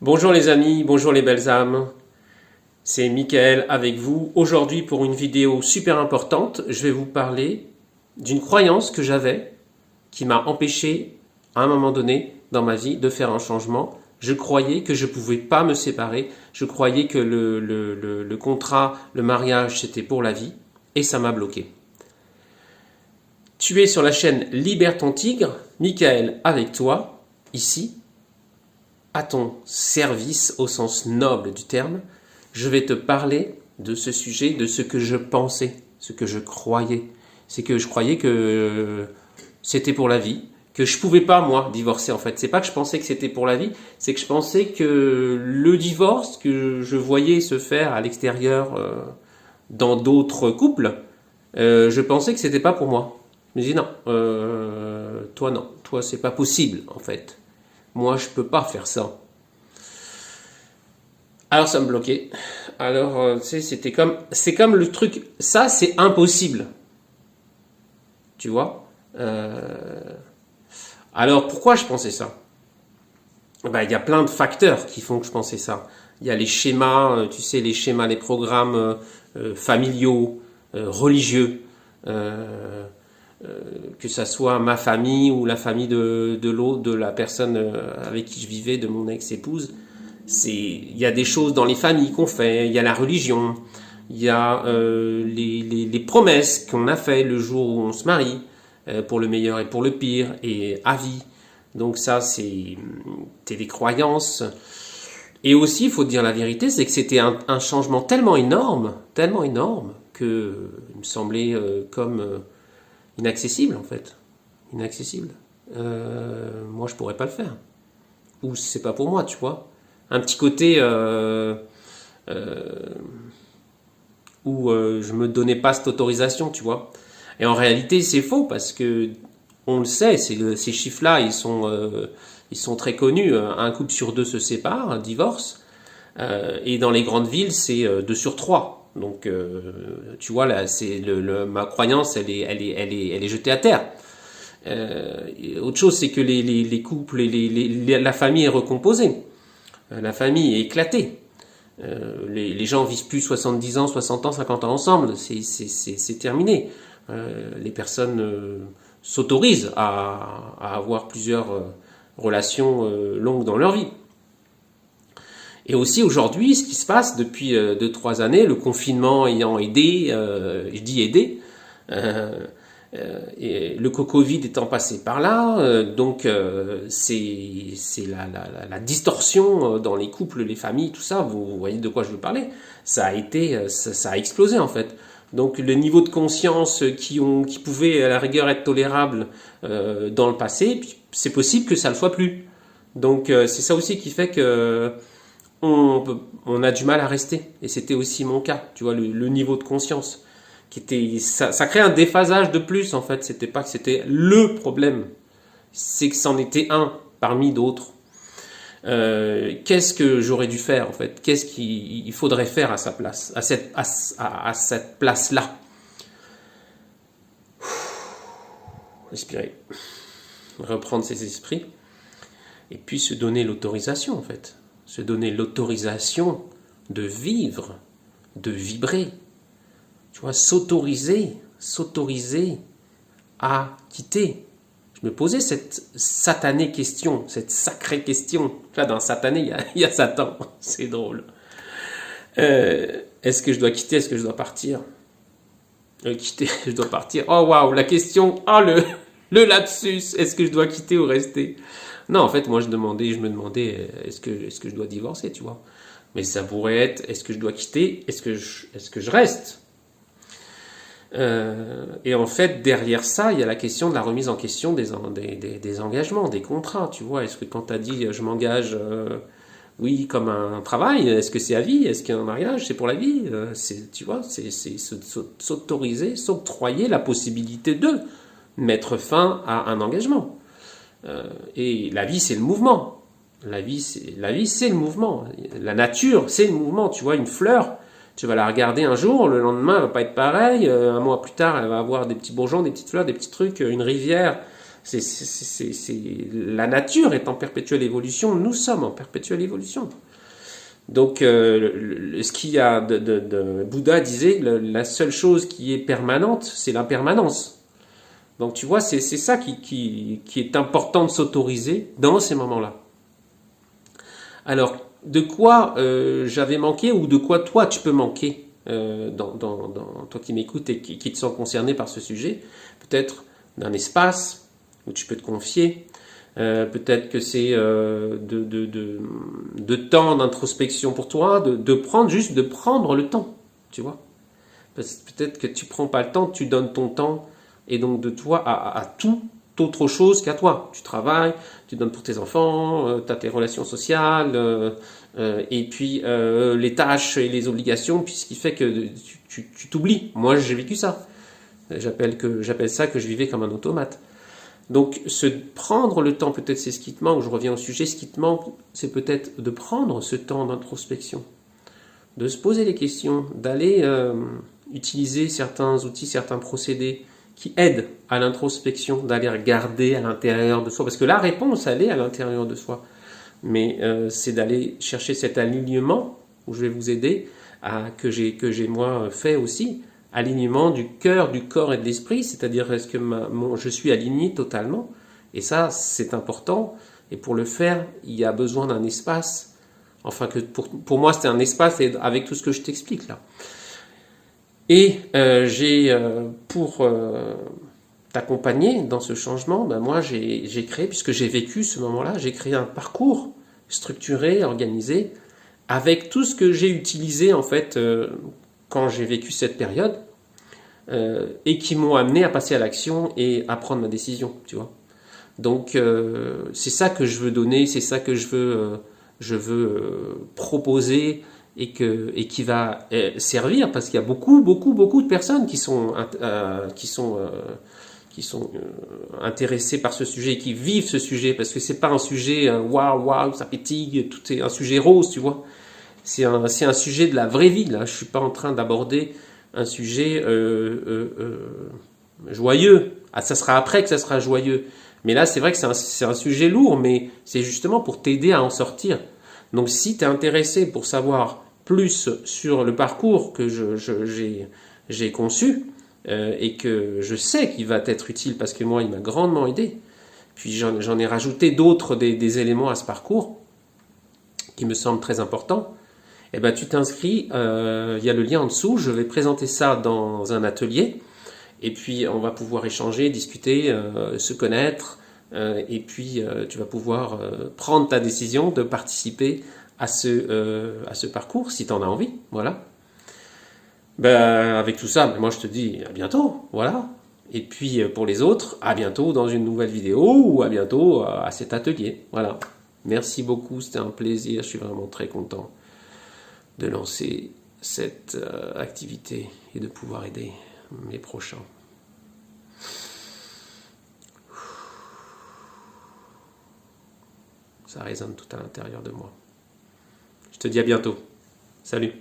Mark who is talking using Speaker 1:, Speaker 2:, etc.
Speaker 1: Bonjour les amis, bonjour les belles âmes, c'est Mickaël avec vous. Aujourd'hui pour une vidéo super importante, je vais vous parler d'une croyance que j'avais qui m'a empêché à un moment donné dans ma vie de faire un changement. Je croyais que je ne pouvais pas me séparer, je croyais que le contrat, le mariage c'était pour la vie et ça m'a bloqué. Tu es sur la chaîne Libère ton tigre, Mickaël avec toi, ici. À ton service au sens noble du terme, je vais te parler de ce sujet, de ce que je pensais, ce que je croyais. C'est que je croyais que c'était pour la vie, que je pouvais pas moi divorcer en fait. C'est pas que je pensais que c'était pour la vie, c'est que je pensais que le divorce que je voyais se faire à l'extérieur dans d'autres couples, je pensais que c'était pas pour moi. Je me dis non, toi c'est pas possible en fait. Moi, je peux pas faire ça. Alors, ça me bloquait. Alors, tu sais, c'est comme le truc, ça, c'est impossible. Tu vois Alors, pourquoi je pensais ça? Ben, il y a plein de facteurs qui font que je pensais ça. Il y a les schémas, tu sais, les schémas, les programmes familiaux, religieux, que ça soit ma famille ou la famille de l'autre, de la personne avec qui je vivais, de mon ex-épouse. Il y a des choses dans les familles qu'on fait, il y a la religion, il y a les promesses qu'on a fait le jour où on se marie, pour le meilleur et pour le pire, et à vie. Donc ça, c'est des croyances. Et aussi, il faut dire la vérité, c'est que c'était un changement tellement énorme, que il me semblait inaccessible en fait. Inaccessible. Moi, je pourrais pas le faire. Ou c'est pas pour moi, tu vois. Un petit côté où je me donnais pas cette autorisation, tu vois. Et en réalité, c'est faux parce que on le sait, ces chiffres-là, ils sont très connus. Un couple sur deux se sépare, un divorce. Et dans les grandes villes, c'est 2 sur 3. Donc, tu vois, là, ma croyance, elle est jetée à terre. Autre chose, c'est que les couples, la famille est recomposée. La famille est éclatée. Les gens vivent plus 70 ans, 60 ans, 50 ans ensemble. C'est terminé. Les personnes s'autorisent à avoir plusieurs relations longues dans leur vie. Et aussi aujourd'hui, ce qui se passe depuis 2-3 années, le confinement ayant aidé, je dis aidé, et le Covid étant passé par là, donc c'est la distorsion dans les couples, les familles, tout ça, vous voyez de quoi je veux parler, ça a explosé en fait. Donc le niveau de conscience qui pouvait à la rigueur être tolérable dans le passé, c'est possible que ça ne le soit plus. Donc c'est ça aussi qui fait que on a du mal à rester. Et c'était aussi mon cas, tu vois, le niveau de conscience. Ça crée un déphasage de plus, en fait. C'était pas que c'était le problème. C'est que c'en était un parmi d'autres. Qu'est-ce que j'aurais dû faire, en fait? Qu'est-ce qu'il faudrait faire à sa place, à cette place-là? Respirer. Reprendre ses esprits. Et puis se donner l'autorisation, en fait. Se donner l'autorisation de vivre, de vibrer. Tu vois, s'autoriser à quitter. Je me posais cette satanée question, cette sacrée question. Là, dans satané, il y a Satan. C'est drôle. Est-ce que je dois quitter? Est-ce que je dois partir? Quitter, je dois partir. Oh, waouh, la question. Oh, le lapsus. Est-ce que je dois quitter ou rester? Non, en fait, moi, je me demandais, est-ce que je dois divorcer, tu vois? Mais ça pourrait être, est-ce que je dois quitter? Est-ce que je reste? Et en fait, derrière ça, il y a la question de la remise en question des engagements, des contrats, tu vois. Est-ce que quand tu as dit, je m'engage, oui, comme un travail, est-ce que c'est à vie? Est-ce qu'un mariage, c'est pour la vie? Tu vois, c'est s'autoriser, s'octroyer la possibilité de mettre fin à un engagement. Et la vie, c'est le mouvement. La vie, c'est le mouvement. La nature, c'est le mouvement. Tu vois, une fleur, tu vas la regarder un jour, le lendemain, elle va pas être pareille. Un mois plus tard, elle va avoir des petits bourgeons, des petites fleurs, des petits trucs, une rivière. La nature est en perpétuelle évolution, nous sommes en perpétuelle évolution. Donc, ce qu'il y a Bouddha disait, la seule chose qui est permanente, c'est l'impermanence. Donc, tu vois, c'est ça qui est important de s'autoriser dans ces moments-là. Alors, de quoi j'avais manqué ou de quoi toi tu peux manquer toi qui m'écoutes et qui te sens concerné par ce sujet? Peut-être d'un espace où tu peux te confier. Peut-être que c'est de temps d'introspection pour toi, de prendre le temps, tu vois. Peut-être que tu prends pas le temps, tu donnes ton temps et donc de toi à tout autre chose qu'à toi. Tu travailles, tu donnes pour tes enfants, tu as tes relations sociales, et puis les tâches et les obligations, puis ce qui fait que tu t'oublies. Moi, j'ai vécu ça. J'appelle ça que je vivais comme un automate. Donc, se prendre le temps, peut-être c'est ce qui te manque, je reviens au sujet, ce qui te manque, c'est peut-être de prendre ce temps d'introspection, de se poser les questions, d'aller utiliser certains outils, certains procédés qui aident à l'introspection, d'aller regarder à l'intérieur de soi, parce que la réponse, elle est à l'intérieur de soi. Mais c'est d'aller chercher cet alignement, où je vais vous aider, que j'ai moi fait aussi, alignement du cœur, du corps et de l'esprit, c'est-à-dire est-ce que je suis aligné totalement, et ça c'est important, et pour le faire, il y a besoin d'un espace, enfin que pour moi c'était un espace avec tout ce que je t'explique là. Et pour t'accompagner dans ce changement, ben moi j'ai créé, puisque j'ai vécu ce moment-là, j'ai créé un parcours structuré, organisé, avec tout ce que j'ai utilisé en fait quand j'ai vécu cette période, et qui m'ont amené à passer à l'action et à prendre ma décision, tu vois. Donc c'est ça que je veux donner, c'est ça que je veux proposer et qui va servir, parce qu'il y a beaucoup de personnes qui sont intéressés par ce sujet, qui vivent ce sujet, parce que c'est pas un sujet waouh, ça pétille, tout est un sujet rose, tu vois. C'est un sujet de la vraie vie, là. Je suis pas en train d'aborder un sujet joyeux. Ah, ça sera après que ça sera joyeux. Mais là, c'est vrai que c'est un sujet lourd, mais c'est justement pour t'aider à en sortir. Donc, si tu es intéressé pour savoir plus sur le parcours que j'ai conçu, et que je sais qu'il va être utile parce que moi, il m'a grandement aidé. Puis j'en ai rajouté d'autres, des éléments à ce parcours qui me semblent très importants. Eh ben, tu t'inscris, il y a le lien en dessous, je vais présenter ça dans un atelier, et puis on va pouvoir échanger, discuter, se connaître, et puis tu vas pouvoir prendre ta décision de participer à ce parcours, si tu en as envie, voilà. Ben, avec tout ça, moi je te dis à bientôt, voilà. Et puis pour les autres, à bientôt dans une nouvelle vidéo, ou à bientôt à cet atelier, voilà. Merci beaucoup, c'était un plaisir, je suis vraiment très content de lancer cette activité et de pouvoir aider mes prochains. Ça résonne tout à l'intérieur de moi. Je te dis à bientôt. Salut.